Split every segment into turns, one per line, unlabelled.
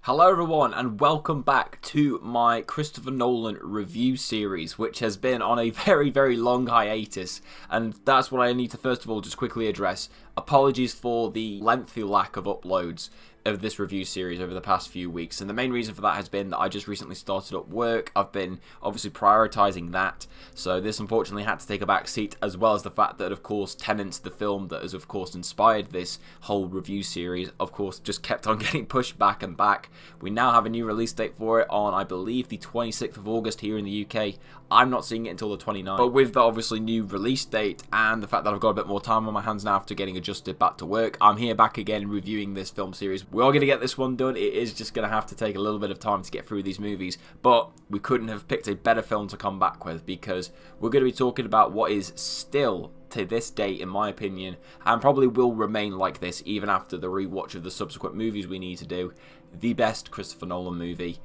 Hello everyone and welcome back to my Christopher Nolan review series, which has been on a very long hiatus, and that's what I need to first of all just quickly address. Apologies for the lengthy lack of uploads of this review series over the past few weeks, and the main reason for that has been that I just recently started up work. I've been obviously prioritizing that, so this unfortunately had to take a back seat, as well as the fact that of course Tenant's the film that has of course inspired this whole review series of course just kept on getting pushed back and back. We now have a new release date for it on, I believe, the 26th of August here in the UK. I'm not seeing it until the 29th, but with the obviously new release date and the fact that I've got a bit more time on my hands now after getting adjusted back to work, I'm here back again reviewing this film series. We are going to get this one done. It is just going to have to take a little bit of time to get through these movies, but we couldn't have picked a better film to come back with, because we're going to be talking about what is still, to this day, in my opinion, and probably will remain like this even after the rewatch of the subsequent movies we need to do, the best Christopher Nolan movie,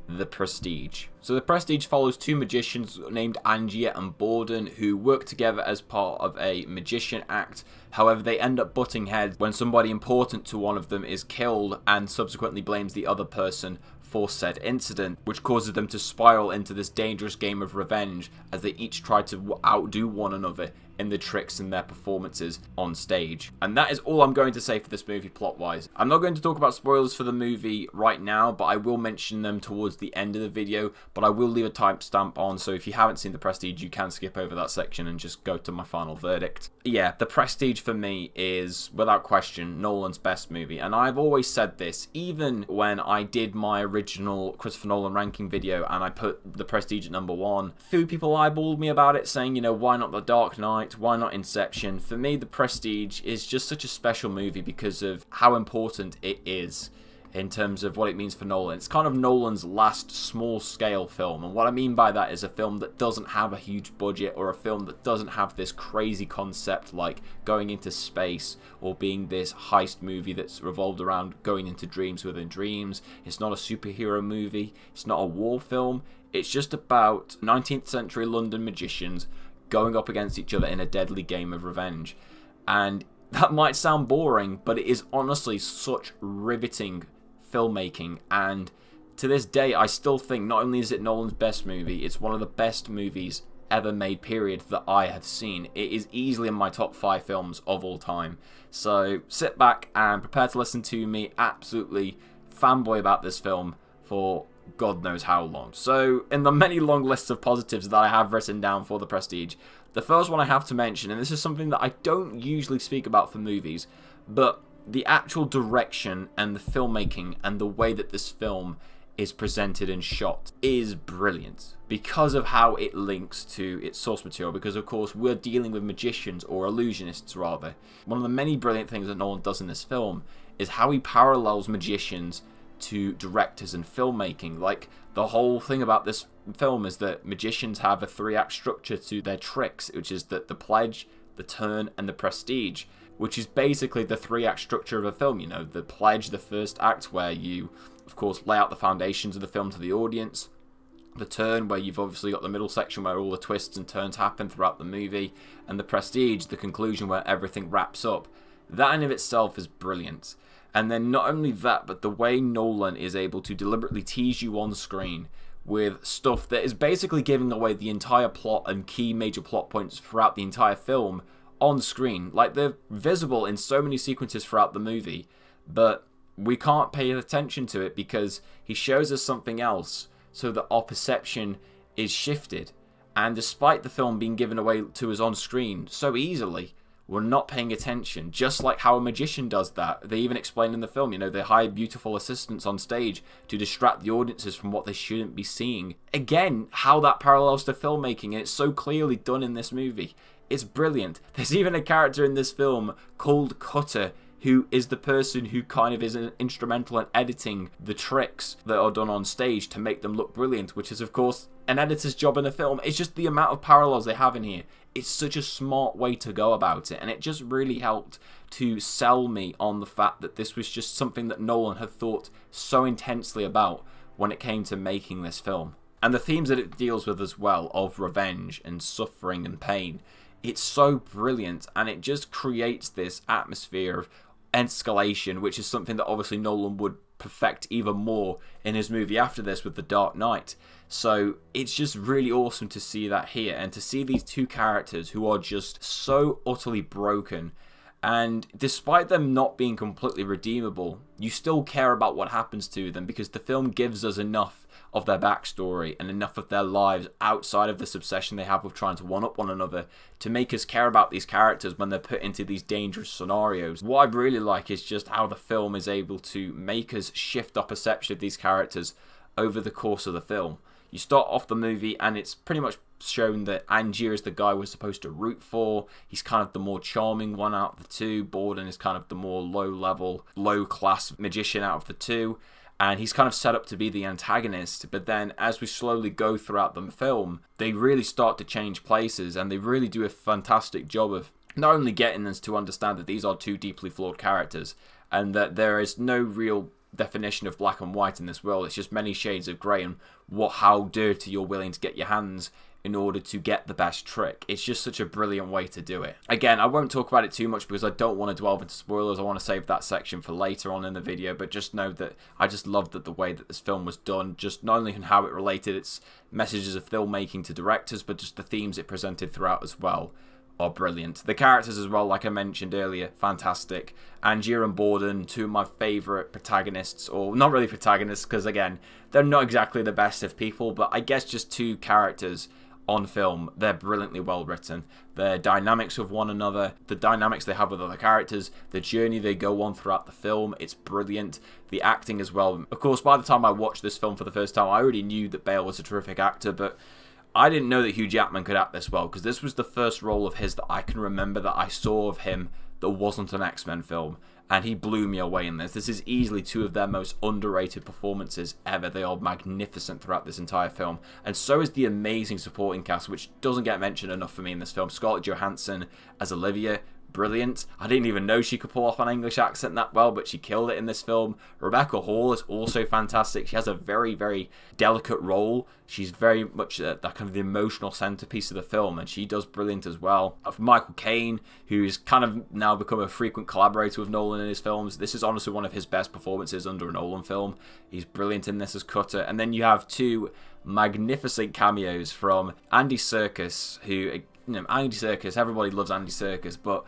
The Prestige. So The Prestige follows two magicians named Angier and Borden who work together as part of a magician act. However, they end up butting heads when somebody important to one of them is killed and subsequently blames the other person for said incident, which causes them to spiral into this dangerous game of revenge as they each try to outdo one another in the tricks in their performances on stage. And that is all I'm going to say for this movie plot-wise. I'm not going to talk about spoilers for the movie right now, but I will mention them towards the end of the video, but I will leave a timestamp on, so if you haven't seen The Prestige, you can skip over that section and just go to my final verdict. Yeah, The Prestige for me is, without question, Nolan's best movie, and I've always said this, even when I did my original Christopher Nolan ranking video and I put The Prestige at number 1. A few people eyeballed me about it, saying, you know, why not The Dark Knight? Why not Inception? For me, The Prestige is just such a special movie because of how important it is in terms of what it means for Nolan. It's kind of Nolan's last small-scale film, and what I mean by that is a film that doesn't have a huge budget, or a film that doesn't have this crazy concept like going into space or being this heist movie that's revolved around going into dreams within dreams. It's not a superhero movie. It's not a war film. It's just about 19th century London magicians going up against each other in a deadly game of revenge. And that might sound boring, but it is honestly such riveting filmmaking, and to this day I still think not only is it Nolan's best movie, it's one of the best movies ever made, period, that I have seen. It is easily in my top 5 films of all time. So sit back and prepare to listen to me absolutely fanboy about this film for God knows how long. So, in the many long lists of positives that I have written down for The Prestige, the first one I have to mention, and this is something that I don't usually speak about for movies, but the actual direction and the filmmaking and the way that this film is presented and shot is brilliant because of how it links to its source material, because of course we're dealing with magicians, or illusionists rather. One of the many brilliant things that Nolan does in this film is how he parallels magicians to directors and filmmaking. Like, the whole thing about this film is that magicians have a 3-act structure to their tricks, which is the pledge, the turn, and the prestige, which is basically the 3-act structure of a film. You know, the pledge, the first act, where you of course lay out the foundations of the film to the audience, the turn, where you've obviously got the middle section where all the twists and turns happen throughout the movie, and the prestige, the conclusion where everything wraps up. That in of itself is brilliant. And then not only that, but the way Nolan is able to deliberately tease you on screen with stuff that is basically giving away the entire plot and key major plot points throughout the entire film on screen. Like, they're visible in so many sequences throughout the movie, but we can't pay attention to it because he shows us something else so that our perception is shifted. And despite the film being given away to us on screen so easily, we're not paying attention, just like how a magician does that. They even explain in the film, you know, they hire beautiful assistants on stage to distract the audiences from what they shouldn't be seeing. Again, how that parallels to filmmaking, and it's so clearly done in this movie. It's brilliant. There's even a character in this film called Cutter, who is the person who kind of is instrumental in editing the tricks that are done on stage to make them look brilliant, which is of course an editor's job in a film. It's just the amount of parallels they have in here. It's such a smart way to go about it, and it just really helped to sell me on the fact that this was just something that Nolan had thought so intensely about when it came to making this film. And the themes that it deals with as well, of revenge and suffering and pain, it's so brilliant, and it just creates this atmosphere of escalation, which is something that obviously Nolan would perfect even more in his movie after this with The Dark Knight. So it's just really awesome to see that here, and to see these two characters who are just so utterly broken, and despite them not being completely redeemable, you still care about what happens to them, because the film gives us enough of their backstory and enough of their lives outside of this obsession they have with trying to one-up one another to make us care about these characters when they're put into these dangerous scenarios. What I really like is just how the film is able to make us shift our perception of these characters over the course of the film. You start off the movie and it's pretty much shown that Angier is the guy we're supposed to root for. He's kind of the more charming one out of the two. Borden is kind of the more low-level, low-class magician out of the two. And he's kind of set up to be the antagonist, but then as we slowly go throughout the film, they really start to change places, and they really do a fantastic job of not only getting us to understand that these are two deeply flawed characters, and that there is no real definition of black and white in this world. It's just many shades of grey, and how dirty you're willing to get your hands in order to get the best trick. It's just such a brilliant way to do it. Again, I won't talk about it too much because I don't want to delve into spoilers. I want to save that section for later on in the video, but just know that I just loved the way that this film was done, just not only in how it related its messages of filmmaking to directors, but just the themes it presented throughout as well are brilliant. The characters as well, like I mentioned earlier, fantastic. Angier and Borden, two of my favourite protagonists, or not really protagonists, because again, they're not exactly the best of people, but I guess just two characters on film. They're brilliantly well written. Their dynamics with one another, the dynamics they have with other characters, the journey they go on throughout the film, it's brilliant. The acting as well. Of course, by the time I watched this film for the first time, I already knew that Bale was a terrific actor, but I didn't know that Hugh Jackman could act this well, because this was the first role of his that I can remember that I saw of him that wasn't an X-Men film, and he blew me away in this. This is easily two of their most underrated performances ever. They are magnificent throughout this entire film, and so is the amazing supporting cast, which doesn't get mentioned enough for me in this film. Scarlett Johansson as Olivia, brilliant. I didn't even know she could pull off an English accent that well, but she killed it in this film. Rebecca Hall is also fantastic. She has a very, very delicate role. She's very much that kind of the emotional centerpiece of the film, and she does brilliant as well. Michael Caine, who's kind of now become a frequent collaborator with Nolan in his films. This is honestly one of his best performances under a Nolan film. He's brilliant in this as Cutter. And then you have two magnificent cameos from Andy Serkis, who, Andy Serkis, everybody loves Andy Serkis, but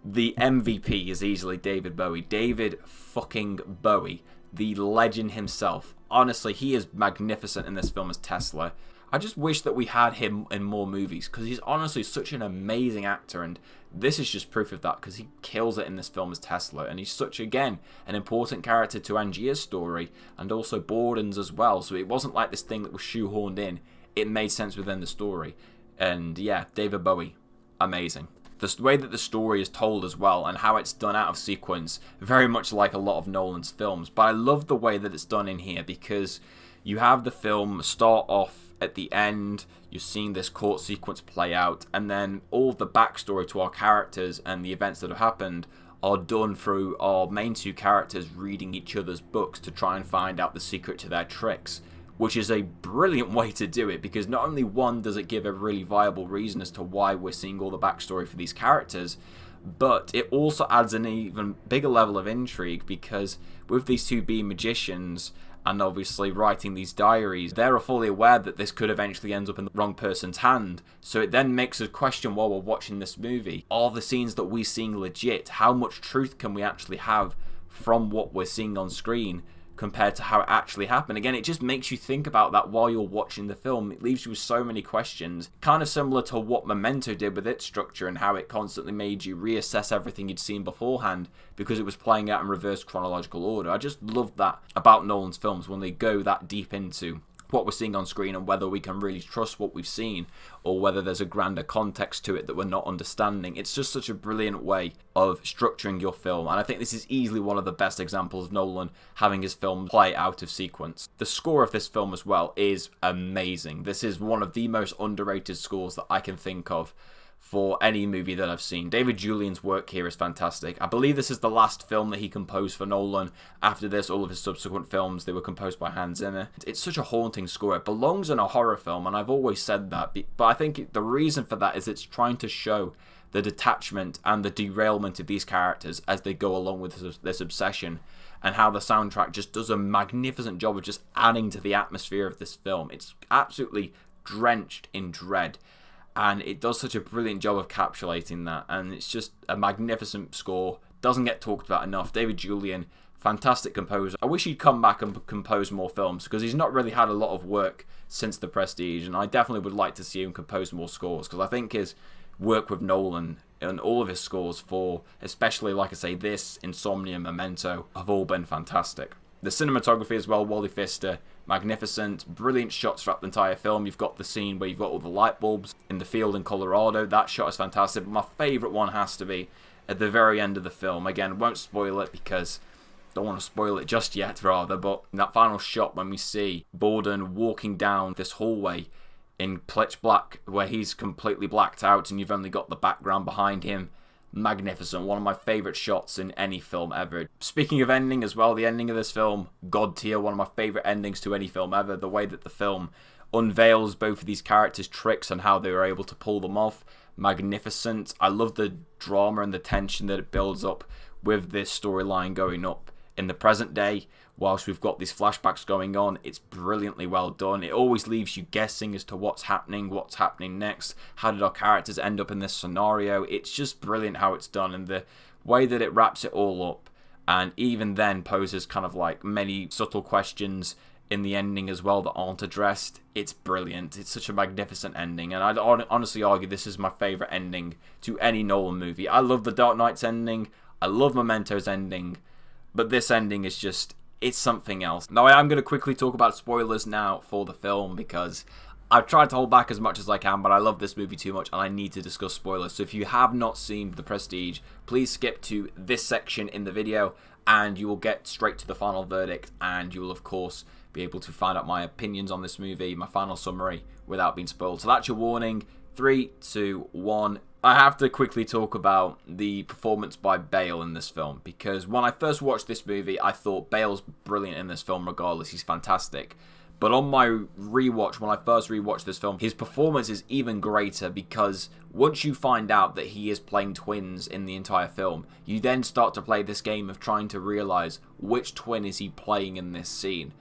the MVP is easily David Bowie. David fucking Bowie, the legend himself. Honestly, he is magnificent in this film as Tesla. I just wish that we had him in more movies, because he's honestly such an amazing actor, and this is just proof of that, because he kills it in this film as Tesla, and he's such, again, an important character to Angier's story, and also Borden's as well, so it wasn't like this thing that was shoehorned in. It made sense within the story. And yeah, David Bowie, amazing. The way that the story is told as well, and how it's done out of sequence, very much like a lot of Nolan's films. But I love the way that it's done in here, because you have the film start off at the end, you're seeing this court sequence play out, and then all of the backstory to our characters and the events that have happened are done through our main two characters reading each other's books to try and find out the secret to their tricks. Which is a brilliant way to do it, because not only one does it give a really viable reason as to why we're seeing all the backstory for these characters, but it also adds an even bigger level of intrigue, because with these two being magicians and obviously writing these diaries, they're fully aware that this could eventually end up in the wrong person's hand. So it then makes us question while we're watching this movie, are the scenes that we're seeing legit? How much truth can we actually have from what we're seeing on screen compared to how it actually happened? Again, it just makes you think about that while you're watching the film. It leaves you with so many questions, kind of similar to what Memento did with its structure and how it constantly made you reassess everything you'd seen beforehand because it was playing out in reverse chronological order. I just love that about Nolan's films, when they go that deep into what we're seeing on screen and whether we can really trust what we've seen, or whether there's a grander context to it that we're not understanding. It's just such a brilliant way of structuring your film, and I think this is easily one of the best examples of Nolan having his film play out of sequence. The score of this film as well is amazing. This is one of the most underrated scores that I can think of for any movie that I've seen. David Julian's work here is fantastic. I believe this is the last film that he composed for Nolan. After this, all of his subsequent films, they were composed by Hans Zimmer. It's such a haunting score. It belongs in a horror film, and I've always said that. But I think the reason for that is it's trying to show the detachment and the derailment of these characters as they go along with this obsession, and how the soundtrack just does a magnificent job of just adding to the atmosphere of this film. It's absolutely drenched in dread, and it does such a brilliant job of encapsulating that, and it's just a magnificent score. Doesn't get talked about enough. David Julian, fantastic composer. I wish he'd come back and compose more films, because he's not really had a lot of work since The Prestige, and I definitely would like to see him compose more scores, because I think his work with Nolan and all of his scores for, especially, like I say, this, Insomnia, Memento, have all been fantastic. The cinematography as well, Wally Pfister, magnificent, brilliant shots throughout the entire film. You've got the scene where you've got all the light bulbs in the field in Colorado. That shot is fantastic, but my favourite one has to be at the very end of the film. Again, won't spoil it because don't want to spoil it just yet, rather, but in that final shot when we see Borden walking down this hallway in pitch black, where he's completely blacked out and you've only got the background behind him. Magnificent. One of my favourite shots in any film ever. Speaking of ending as well, the ending of this film, God tier, one of my favourite endings to any film ever. The way that the film unveils both of these characters' tricks and how they were able to pull them off. Magnificent. I love the drama and the tension that it builds up with this storyline going up in the present day, whilst we've got these flashbacks going on. It's brilliantly well done. It always leaves you guessing as to what's happening next. How did our characters end up in this scenario? It's just brilliant how it's done, and the way that it wraps it all up, and even then poses kind of like many subtle questions in the ending as well that aren't addressed. It's brilliant. It's such a magnificent ending, and I'd honestly argue this is my favourite ending to any Nolan movie. I love The Dark Knight's ending. I love Memento's ending. But this ending is just, it's something else. Now, I am going to quickly talk about spoilers now for the film, because I've tried to hold back as much as I can, but I love this movie too much and I need to discuss spoilers. So if you have not seen The Prestige, please skip to this section in the video and you will get straight to the final verdict, and you will, of course, be able to find out my opinions on this movie, my final summary, without being spoiled. So that's your warning. 3, 2, 1. I have to quickly talk about the performance by Bale in this film, because when I first watched this movie, I thought Bale's brilliant in this film regardless. He's fantastic. But on my rewatch, when I first rewatched this film, his performance is even greater, because once you find out that he is playing twins in the entire film, you then start to play this game of trying to realize which twin is he playing in this scene.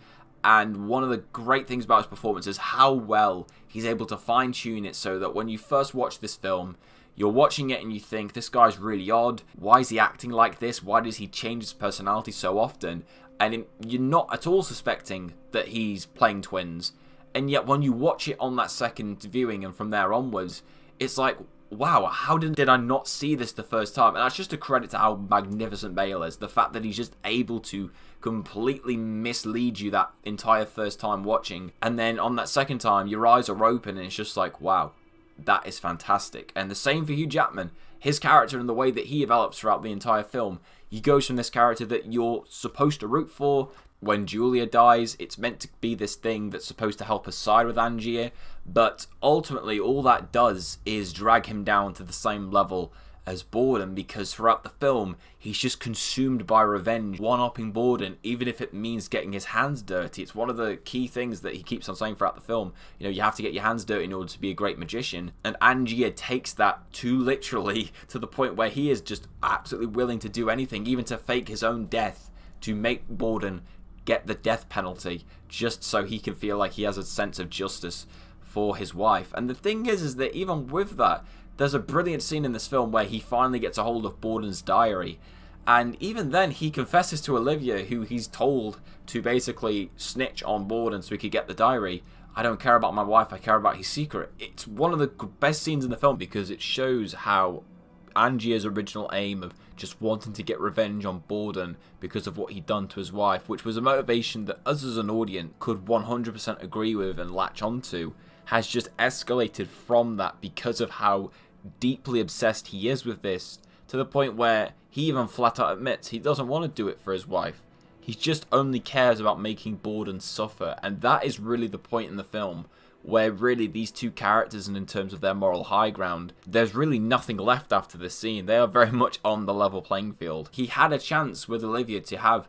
And one of the great things about his performance is how well he's able to fine-tune it so that when you first watch this film, you're watching it and you think, this guy's really odd. Why is he acting like this? Why does he change his personality so often? And you're not at all suspecting that he's playing twins. And yet when you watch it on that second viewing and from there onwards, it's like, wow, how did I not see this the first time? And that's just a credit to how magnificent Bale is. The fact that he's just able to completely mislead you that entire first time watching. And then on that second time, your eyes are open and it's just like, wow, that is fantastic. And the same for Hugh Jackman. His character and the way that he develops throughout the entire film. He goes from this character that you're supposed to root for. When Julia dies, it's meant to be this thing that's supposed to help us side with Angier. But ultimately, all that does is drag him down to the same level as Borden, because throughout the film, he's just consumed by revenge, one-upping Borden, even if it means getting his hands dirty. It's one of the key things that he keeps on saying throughout the film. You know, you have to get your hands dirty in order to be a great magician. And Angier takes that too literally, to the point where he is just absolutely willing to do anything, even to fake his own death, to make Borden get the death penalty, just so he can feel like he has a sense of justice for his wife. And the thing is that even with that, there's a brilliant scene in this film where he finally gets a hold of Borden's diary, and even then he confesses to Olivia, who he's told to basically snitch on Borden so he could get the diary. I don't care about my wife, I care about his secret. It's one of the best scenes in the film because it shows how Angier's original aim of just wanting to get revenge on Borden because of what he'd done to his wife, which was a motivation that us as an audience could 100% agree with and latch onto, has just escalated from that because of how deeply obsessed he is with this, to the point where he even flat out admits he doesn't want to do it for his wife. He just only cares about making Borden suffer, and that is really the point in the film where really these two characters, and in terms of their moral high ground, there's really nothing left after this scene. They are very much on the level playing field. He had a chance with Olivia to have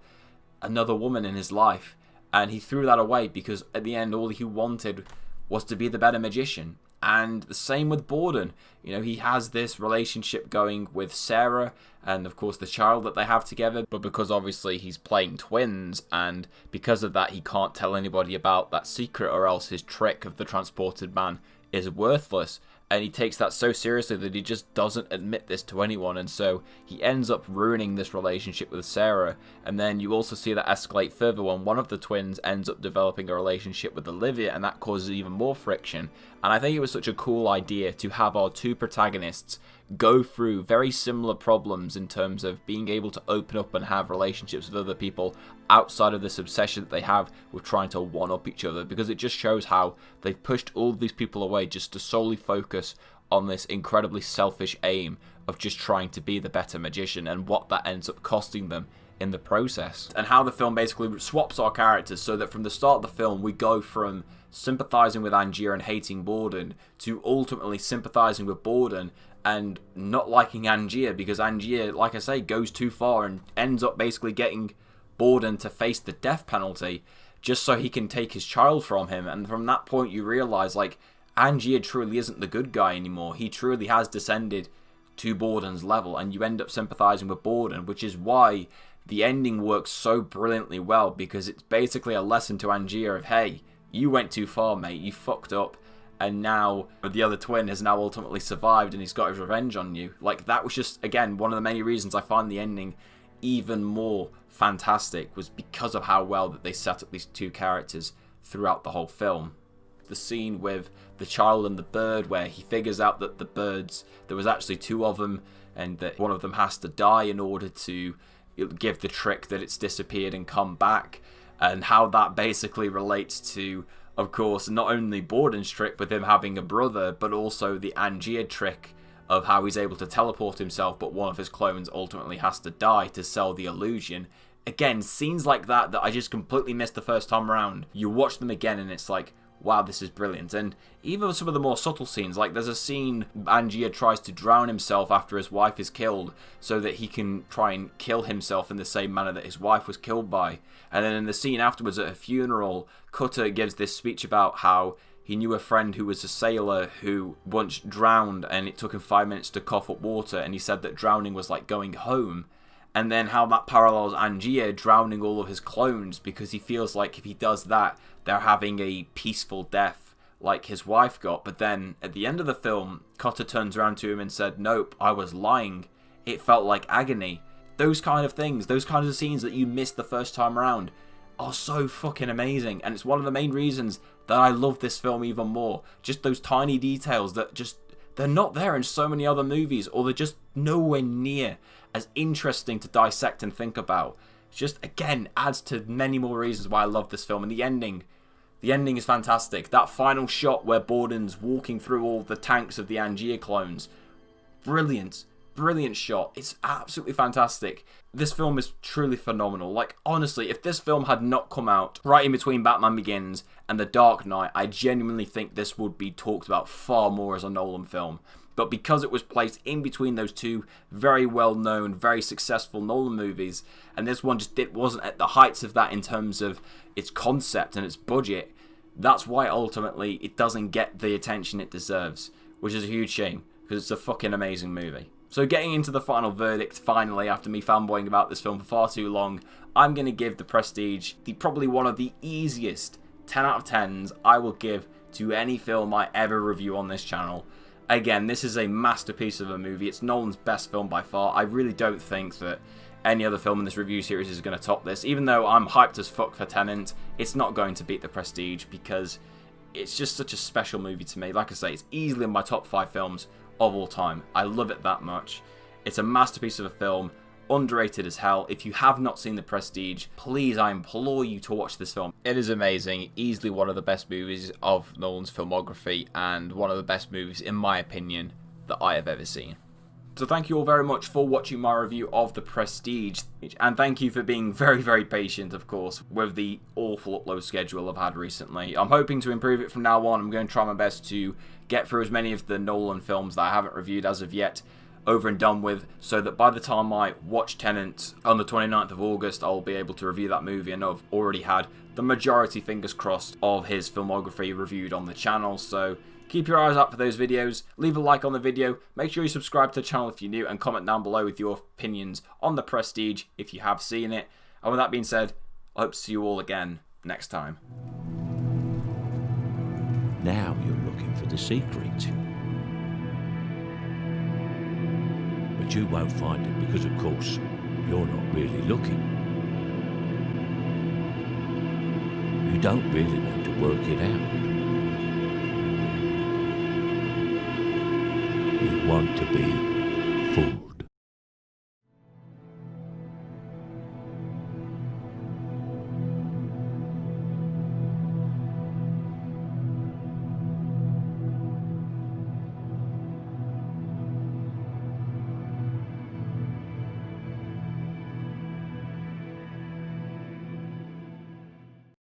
another woman in his life, and he threw that away because at the end all he wanted was to be the better magician. And the same with Borden. You know, he has this relationship going with Sarah and, of course, the child that they have together. But because, obviously, he's playing twins, and because of that, he can't tell anybody about that secret, or else his trick of the transported man is worthless. And he takes that so seriously that he just doesn't admit this to anyone. And so he ends up ruining this relationship with Sarah. And then you also see that escalate further when one of the twins ends up developing a relationship with Olivia, and that causes even more friction. And I think it was such a cool idea to have our two protagonists go through very similar problems in terms of being able to open up and have relationships with other people outside of this obsession that they have with trying to one-up each other, because it just shows how they've pushed all of these people away just to solely focus on this incredibly selfish aim of just trying to be the better magician, and what that ends up costing them in the process. And how the film basically swaps our characters, so that from the start of the film we go from sympathizing with Angier and hating Borden to ultimately sympathizing with Borden and not liking Angier, because Angier, like I say, goes too far and ends up basically getting Borden to face the death penalty just so he can take his child from him. And from that point you realize, like, Angier truly isn't the good guy anymore. He truly has descended to Borden's level, and you end up sympathizing with Borden, which is why the ending works so brilliantly well, because it's basically a lesson to Angier of, hey, you went too far, mate, you fucked up, and now the other twin has now ultimately survived and he's got his revenge on you. Like, that was just, again, one of the many reasons I find the ending even more fantastic, was because of how well that they set up these two characters throughout the whole film. The scene with the child and the bird, where he figures out that the birds, there was actually two of them, and that one of them has to die in order to give the trick that it's disappeared and come back, and how that basically relates to, of course, not only Borden's trick with him having a brother, but also the Angier trick of how he's able to teleport himself, but one of his clones ultimately has to die to sell the illusion. Again, scenes like that I just completely missed the first time around. You watch them again and it's like, wow, this is brilliant. And even some of the more subtle scenes, like there's a scene Angier tries to drown himself after his wife is killed so that he can try and kill himself in the same manner that his wife was killed by. And then in the scene afterwards at a funeral, Cutter gives this speech about how he knew a friend who was a sailor who once drowned and it took him 5 minutes to cough up water, and he said that drowning was like going home. And then how that parallels Angier drowning all of his clones, because he feels like if he does that, they're having a peaceful death like his wife got. But then at the end of the film, Cotter turns around to him and said, nope, I was lying. It felt like agony. Those kind of things, those kinds of scenes that you missed the first time around are so fucking amazing. And it's one of the main reasons that I love this film even more. Just those tiny details that just, they're not there in so many other movies, or they're just nowhere near as interesting to dissect and think about. Just, again, adds to many more reasons why I love this film. And the ending is fantastic. That final shot where Borden's walking through all the tanks of the Angier clones, brilliant shot. It's absolutely fantastic. This film is truly phenomenal. Like, honestly, if this film had not come out right in between Batman Begins and The Dark Knight, I genuinely think this would be talked about far more as a Nolan film. But because it was placed in between those two very well-known, very successful Nolan movies, and this one just wasn't at the heights of that in terms of its concept and its budget, that's why ultimately it doesn't get the attention it deserves, which is a huge shame, because it's a fucking amazing movie. So getting into the final verdict, finally, after me fanboying about this film for far too long, I'm going to give The Prestige probably one of the easiest 10 out of 10s I will give to any film I ever review on this channel. Again, this is a masterpiece of a movie. It's Nolan's best film by far. I really don't think that any other film in this review series is going to top this. Even though I'm hyped as fuck for Tenet, it's not going to beat The Prestige, because it's just such a special movie to me. Like I say, it's easily in my top 5 films of all time. I love it that much. It's a masterpiece of a film, underrated as hell. If you have not seen The Prestige, please, I implore you to watch this film. It is amazing, easily one of the best movies of Nolan's filmography, and one of the best movies, in my opinion, that I have ever seen. So thank you all very much for watching my review of The Prestige, and thank you for being very, very patient, of course, with the awful upload schedule I've had recently. I'm hoping to improve it from now on. I'm going to try my best to get through as many of the Nolan films that I haven't reviewed as of yet over and done with, so that by the time I watch Tenet on the 29th of August, I'll be able to review that movie, and I've already had the majority, fingers crossed, of his filmography reviewed on the channel. So Keep your eyes out for those videos, leave a like on the video, make sure you subscribe to the channel if you're new, and comment down below with your opinions on the Prestige if you have seen it. And with that being said, I hope to see you all again next time.
Now you're looking for the secret. But you won't find it because, of course, you're not really looking. You don't really want to work it out. You want to be fooled.